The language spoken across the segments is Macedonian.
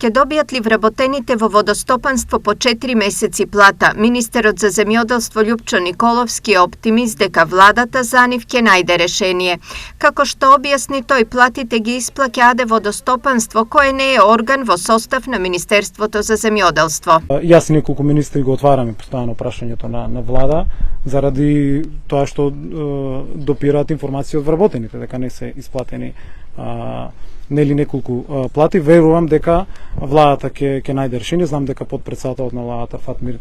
Ке добијат ли вработените во водостопанство по 4 месеци плата? Министерот за земјоделство Љупчо Николовски е оптимист дека владата за нив ќе најде решение. Како што објасни тој, платите ги исплаќа АД водостопанство, кое не е орган во состав на Министерството за земјоделство. Јас и неколку министри го отвараме постојано прашањето на влада заради тоа што допираат информации од вработените дека не се исплатени нели неколку плати. Верувам дека владата ќе најде решение. Знам дека подпредседателот на владата Фатмир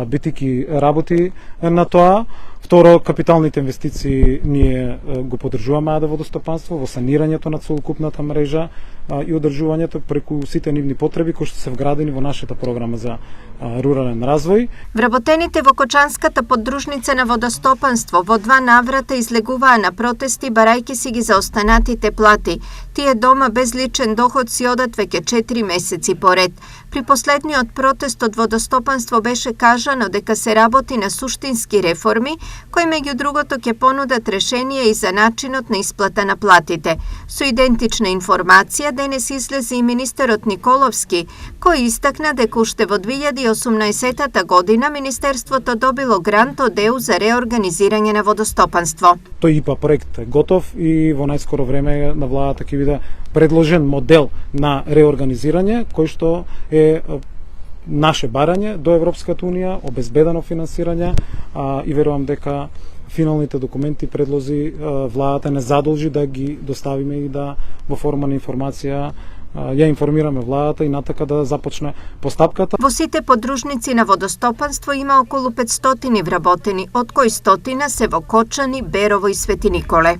Битики работи на тоа. Второ, капиталните инвестиции ние го поддржуваме АД водостопанство во санирањето на целокупната мрежа и одржувањето преку сите нивни потреби кои што се вградени во нашата програма за рурален развој. Вработените во Кочанската поддружница на водостопанство во 2 наврата излегуваа на протести барајќи си ги за останатите плати. Тие дома без личен доход си одат веќе 4 месеци поред. При последниот протест од водостопанство беше кажано дека се работи на суштински реформи, кои меѓу другото ќе понудат решение и за начинот на исплата на платите. Со идентична информација денес излезе и министерот Николовски, кој истакна дека уште во 2018 година Министерството добило грант од ЕУ за реорганизирање на водостопанство. Тој ИПА проект е готов и во најскоро време на владата ќе биде предложен модел на реорганизирање кој што е наше барање до Европската унија, обезбедено финансирање и верувам дека финалните документи и предлози владата не задолжи да ги доставиме и да во форма на информација ја информираме владата и натака да започне постапката. Во сите поддружници на водостопанство има околу 500 вработени, од кои 100 се во Кочани, Берово и Свети Николе.